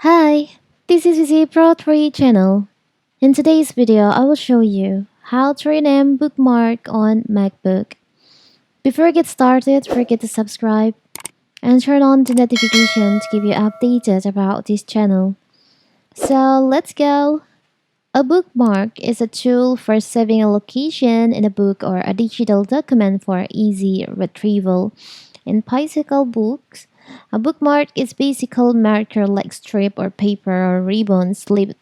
Hi, this is Vizi Pro 3 channel. In today's video, I will show you how to rename bookmark on MacBook. Before we get started, forget to subscribe and turn on the notification to keep you updated about this channel. So let's go. A bookmark is a tool for saving a location in a book or a digital document for easy retrieval. In physical books, a bookmark is basically marker like strip or paper or ribbon slipped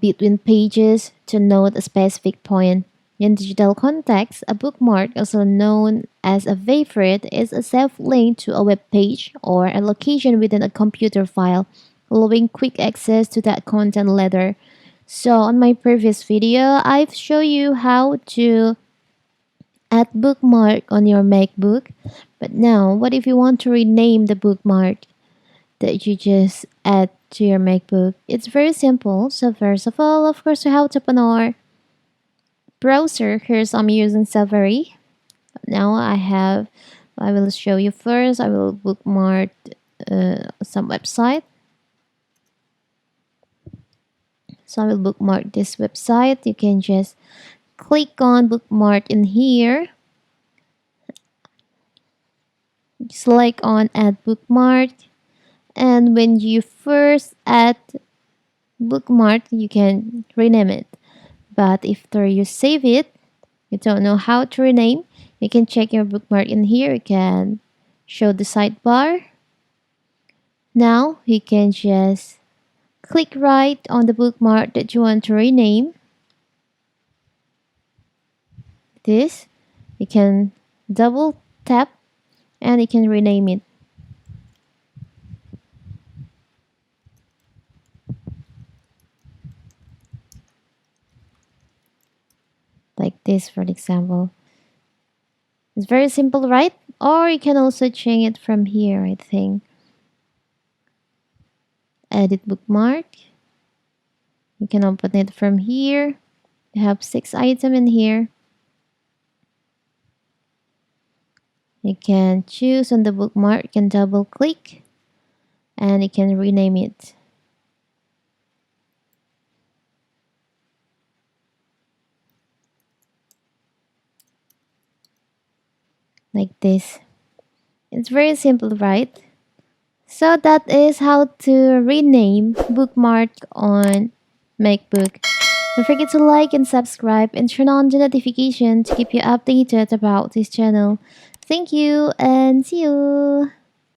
between pages to note a specific point. In digital context, a bookmark, also known as a favorite, is a saved link to a web page or a location within a computer file, allowing quick access to that content later. So on my previous video, I've shown you how to add bookmark on your MacBook. But now, what if you want to rename the bookmark that you just add to your MacBook? It's very simple. So first of all, of course, we have to open our browser. Here's I'm using Safari. Now I will show you first. I will bookmark some website. So I will bookmark this website. You can just click on bookmark in here. Select on add bookmark. And when you first add bookmark, you can rename it. But after you save it, you don't know how to rename, you can check your bookmark in here. You can show the sidebar. Now you can just click right on the bookmark that you want to rename. This, you can double tap and you can rename it. Like this, for example. It's very simple, right? Or you can also change it from here, I think. Edit bookmark. You can open it from here. You have 6 items in here. You can choose on the bookmark, you can double click and you can rename it. Like this. It's very simple, right? So that is how to rename bookmark on MacBook. Don't forget to like and subscribe and turn on the notification to keep you updated about this channel. Thank you and see you!